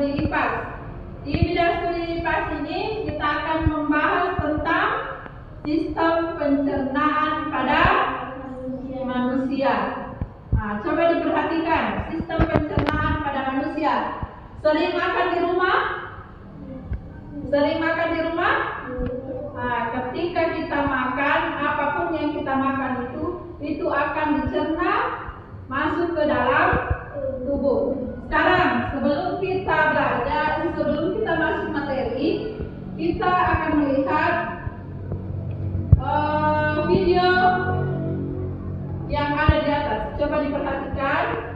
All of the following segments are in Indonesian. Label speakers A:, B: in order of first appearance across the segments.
A: studi IPAS. Di bidang studi IPAS ini kita akan membahas tentang sistem pencernaan pada manusia. Nah, coba diperhatikan sistem pencernaan pada manusia. Sering makan di rumah? Sering makan di rumah? Nah, ketika kita makan, apapun yang kita makan itu akan dicerna masuk ke dalam tubuh. Sekarang sebelum kita belajar, sebelum kita masuk materi, kita akan melihat video yang ada di atas. Coba diperhatikan.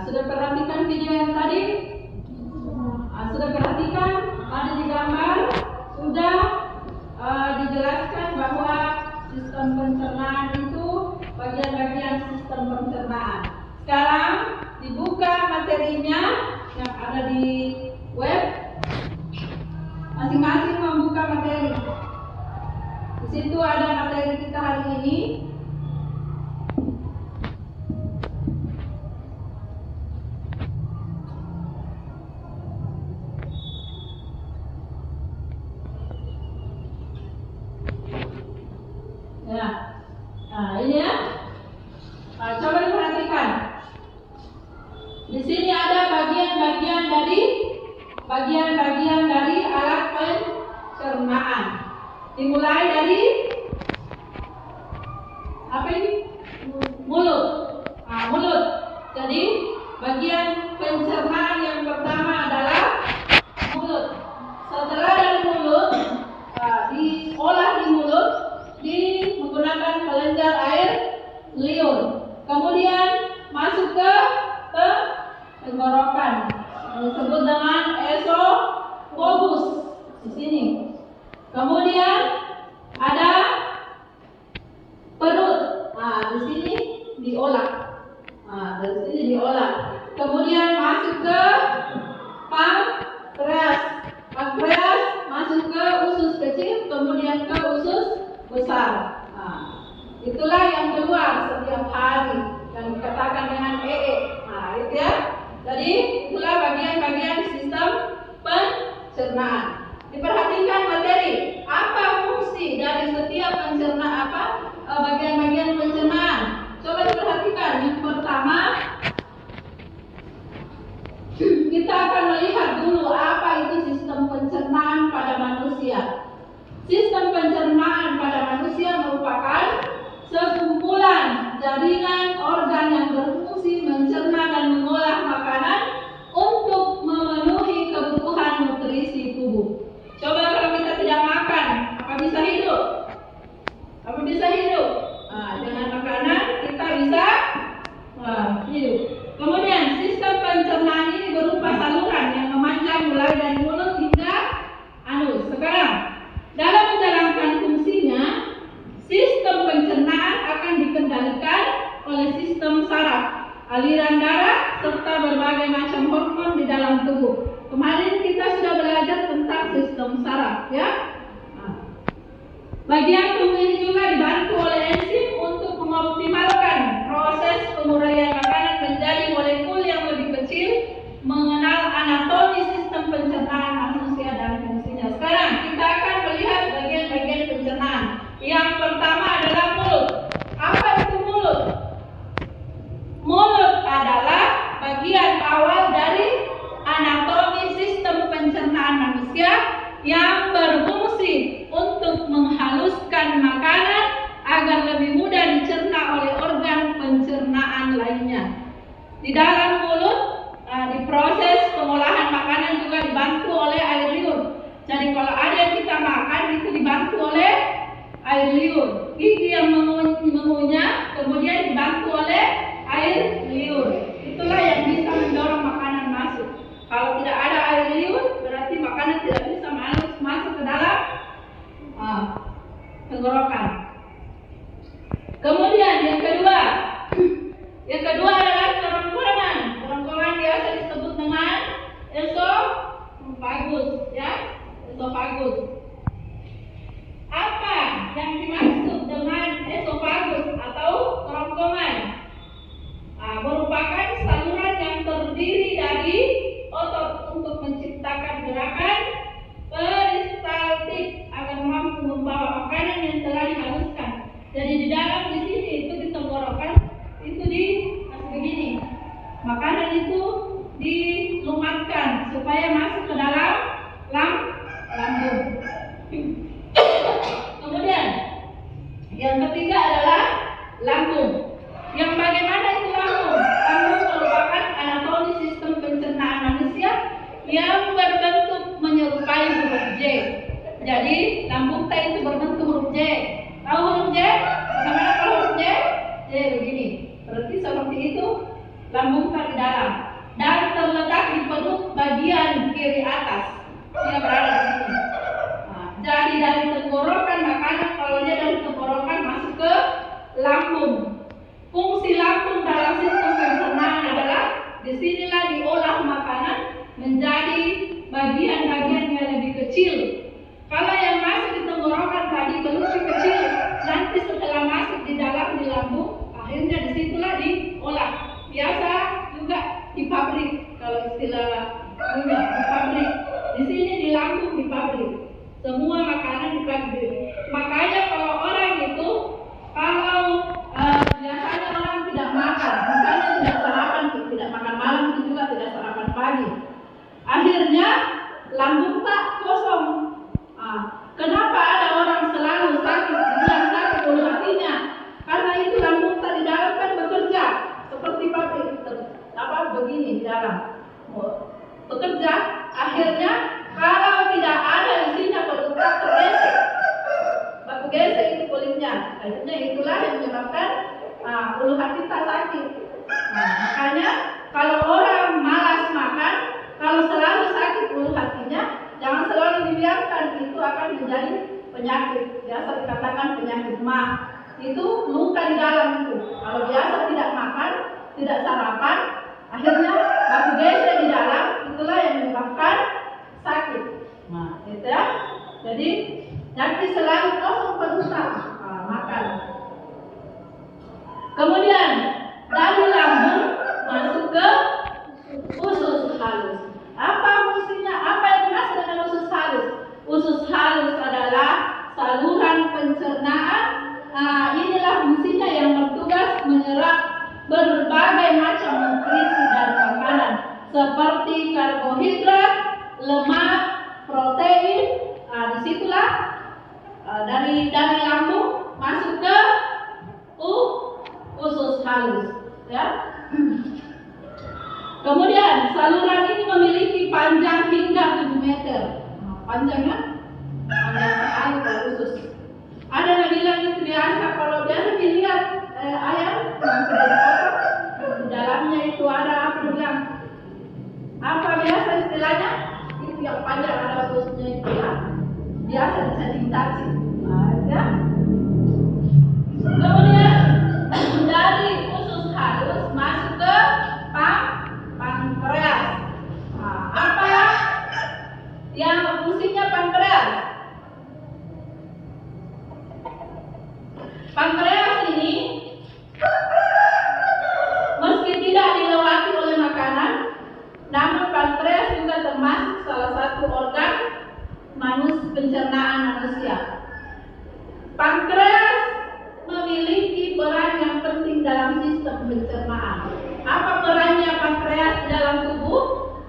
A: Sudah perhatikan video yang tadi? Sudah perhatikan? Ada di gambar? Sudah dijelaskan bahwa sistem pencernaan itu bagian-bagian sistem pencernaan. Sekarang dibuka materinya yang ada di web. Masing-masing membuka materi. Di situ ada materi kita hari ini. Nah, ini ya. Coba diperhatikan. Di sini ada bagian-bagian dari alat pencernaan. Dimulai dari apa ini? Mulut. Mulut. Jadi bagian pencernaan yang pertama adalah mulut. Setelah dari mulut, diolah di mulut menggunakan kelenjar air liur. Kemudian masuk ke tenggorokan, disebut dengan esophagus di sini. Kemudian ada perut. Di sini diolah. Dari sini diolah. Kemudian masuk ke pankreas. Pankreas masuk ke usus kecil, kemudian ke usus besar. Itulah yang keluar setiap hari yang dikatakan dengan EE. Itu ya. Jadi itulah bagian-bagian sistem pencernaan. Diperhatikan materi. Apa fungsi dari setiap bagian-bagian pencernaan? Coba diperhatikan. Yang pertama, kita akan melihat dulu apa itu sistem pencernaan pada manusia. Sistem pencernaan pada manusia merupakan sekumpulan jaringan organ yang berfungsi mencerna dan mengolah makanan untuk memenuhi kebutuhan nutrisi tubuh. Coba kalau kita tidak makan, apa bisa hidup? Apa bisa hidup? Dengan makanan kita bisa hidup. Kemudian sistem pencernaan ini berupa saluran yang memanjang mulai dari mulut hingga anus. Sekarang dalam menjalankan fungsinya, sistem pencernaan akan dikendalikan oleh sistem saraf, aliran darah, serta berbagai macam hormon di dalam tubuh. Kemarin kita sudah belajar tentang sistem saraf, ya. Bagian tubuh ini juga dibantu oleh enzim untuk mengoptimalkan proses penguraian makanan menjadi molekul yang lebih kecil, mengenal anatomi sistem pencernaan manusia dan fungsinya. Sekarang kita akan melihat bagian-bagian pencernaan. Yang pertama adalah mulut. Apa itu mulut? Mulut adalah bagian awal dari anatomi sistem pencernaan manusia yang berfungsi untuk menghaluskan makanan agar lebih mudah dicerna oleh organ pencernaan lainnya. Di dalam mulut, di proses pengolahan makanan juga dibantu oleh air liur. Jadi kalau ada yang kita makan itu dibantu oleh air liur. Gigi yang mengunyah kemudian dibantu oleh air liur. Itulah yang bisa mendorong makanan masuk. Kalau tidak ada air liur, berarti makanan tidak bisa masuk ke dalam tenggorokan. Kemudian yang kedua adalah kerongkongan. Kerongkongan biasa disebut dengan esophagus, ya, esophagus. Apa yang dimaksud dengan esophagus atau kerongkongan? Merupakan saluran yang terdiri dari otot untuk menciptakan gerakan peristaltik agar mampu membawa makanan yang telah dihaluskan. Jadi di dalam di sini itu di tenggorokan itu begini. Makanan itu dilumatkan supaya masuk ke dalam lambung. Kemudian yang ketiga adalah lambung. Yang bagaimana itu lambung? Lambung merupakan anatomi sistem pencernaan manusia yang berbentuk menyerupai huruf J. Jadi lambung kita itu berbentuk huruf J. Tahu huruf J? Bagaimana kalau huruf J? J begini. Berarti seperti itu lambung kita di dalam dan terletak di perut bagian kiri atas. Dia berada di sini. Jadi dari tenggorokan makanan, kalau dia dari tenggorokan masuk ke lambung. Fungsi lambung dalam sistem pencernaan adalah disinilah diolah makanan menjadi bagian-bagian yang lebih kecil. Kalau yang masuk di tenggorokan tadi lebih kecil, nanti setelah masuk di dalam di lambung, akhirnya disitulah diolah. Biasa juga di pabrik, kalau istilah di pabrik. Di sini di lambung di pabrik. Semua makanan di pabrik. Makanya kalau orang itu biasanya orang tidak makan, misalnya tidak sarapan, tidak makan malam, itu juga tidak sarapan pagi. Akhirnya lambung tak kosong. Kenapa ada orang selalu sakit, dibilang sakit ulu hatinya? Karena itu lambung tak di dalam kan bekerja seperti pabrik, begini di dalam bekerja. Akhirnya kalau tidak ada isinya perut tak tergesek, batu gesek itu kulitnya. Akhirnya itulah yang menyebabkan ulu hati tak sakit. Makanya kalau orang malas makan, kalau selalu sakit ulu hatinya, jangan selalu dibiarkan, itu akan menjadi penyakit. Biasa dikatakan penyakit mah. Itu luka di dalam itu. Kalau biasa tidak makan, tidak sarapan, akhirnya batu gesek di dalam, itulah yang menyebabkan sakit. Gitu ya. Jadi selalu kosong perut makan. Kemudian dari lambung masuk ke usus halus. Apa fungsinya? Apa yang dimaksud dengan usus halus? Usus halus adalah saluran pencernaan. Inilah fungsinya yang bertugas menyerap berbagai macam nutrisi dari makanan seperti karbohidrat, lemak, protein. Disitulah dari lambung masuk ke usus halus, ya. Kemudian saluran ini memiliki panjang hingga 7 meter. Panjang sekali kalau usus. Ada yang bilang itu biasa, kalau biasa dilihat ayam yang sudah dipotong, di dalamnya itu ada apa bilang? Apa biasa istilahnya? Itu yang panjang ada ususnya itu ya. Biasa bisa dicaci. Ya. Kemudian dari usus halus masuk ke pankreas. Apa yang fungsinya pankreas? Pankreas ini pencernaan. Apa perannya pankreas di dalam tubuh?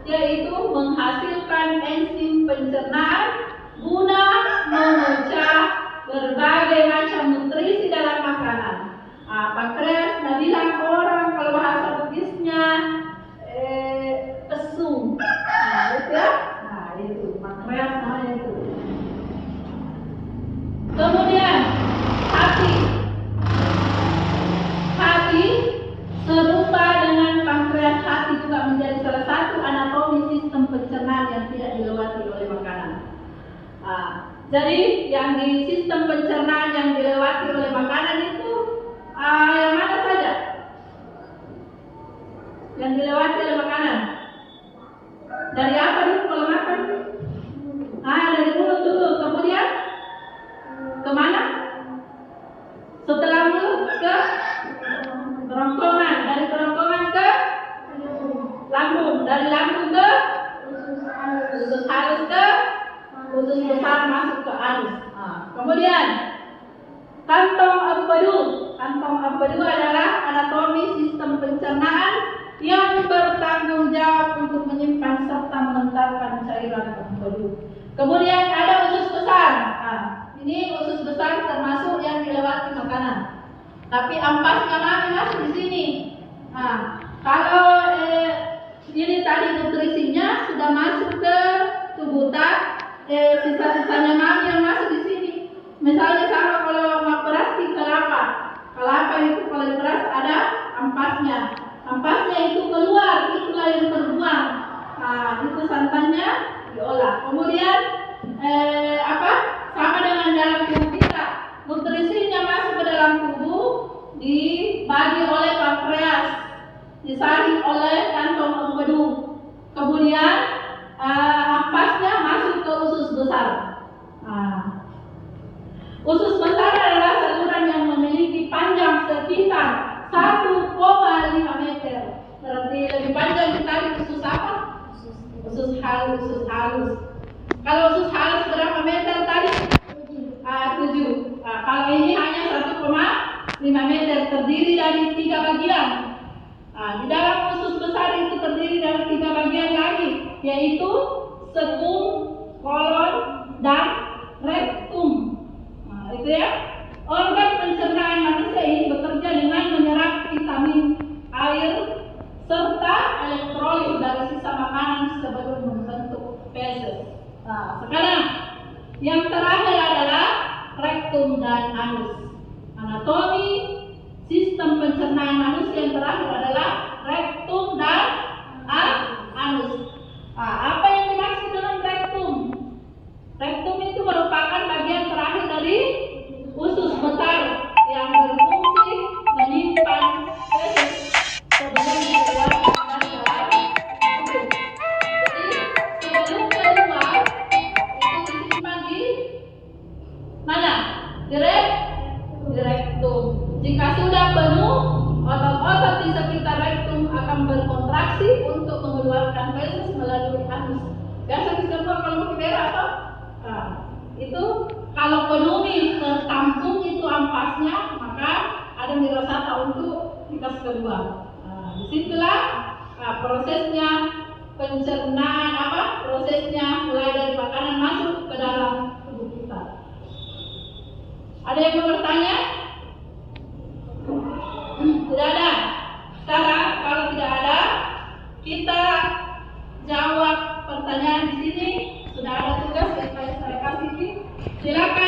A: Yaitu menghasilkan enzim pencernaan guna memecah berbagai macam nutrisi dalam makanan. Pankreas, nah bilang orang kalau bahasa Bugisnya pesung. Itu ya. Nah itu pankreas namanya itu. Kemudian hati serupa dengan pankreas, hati juga menjadi salah satu anatomi sistem pencernaan yang tidak dilewati oleh makanan. Jadi yang di sistem pencernaan yang dilewati oleh makanan itu yang mana saja? Yang dilewati oleh makanan. Dari apa dulu kalau makan? Dari mulut dulu. Kemudian kemana? Setelah mulut ke kerongkongan. Dari kerongkongan ke lambung. Dari lambung ke usus halus ke usus besar masuk ke anus. Kemudian kantong empedu. Kantong empedu adalah anatomi sistem pencernaan yang bertanggung jawab untuk menyimpan serta mengentalkan cairan empedu. Kemudian ada usus besar. Ini usus besar termasuk yang dilewati makanan. Tapi ampasnya masih di sini. Kalau ini tadi nutrisinya sudah masuk ke tubuh sisa-sisanya mami yang masuk di sini. Misalnya sama kalau beras di kelapa itu kalau di beras ada ampasnya. Ampasnya itu keluar, itulah yang terbuang. Itu santannya diolah. Kemudian sama dengan dalam tubuh kita, nutrisinya masuk ke dalam tubuh dibagi oleh pankreas, disaring oleh kantong empedu. Kemudian ampasnya masuk ke usus besar. Usus besar adalah saluran yang memiliki panjang sekitar 1,5 meter. Berarti lebih panjang dari usus apa? Usus halus. Kalau usus halus berapa meter tadi? 7. Kalau ini hanya 1,5 meter, terdiri dari 3 bagian. Di dalam usus besar itu terdiri dari 3 bagian lagi, yaitu sekung, kolon, dan rektum. Itu ya. Organ pencernaan manusia ini bekerja dengan menyerap vitamin, air, serta elektrolit dari sisa makanan sebelum membentuk feses. Sekarang yang terakhir adalah rektum dan anus. Anatomi sistem pencernaan manusia yang terakhir adalah rektum dan anus. Apa yang dimaksud dengan rektum? Rektum itu merupakan bagian terakhir dari usus besar yang berfungsi menyimpan feses sebelum dikeluarkan dari dalam tubuh. Jadi sebelum keluar itu disimpan di mana? Di rektum. Jika sudah penuh, otot-otot di sekitar rektum akan berkontraksi untuk mengeluarkan feses melalui anus. Biasa disebut kalau pakai berak apa? Itu kalau penuh tertampung itu ampasnya, maka ada mirosata untuk dikasih keluar. Disitulah prosesnya pencernaan prosesnya mulai dari makanan masuk ke dalam tubuh kita. Ada yang mau bertanya? Tidak ada. Sekarang kalau tidak ada, kita jawab pertanyaan di sini. Sudah ada tugas yang saya kasih. Silakan.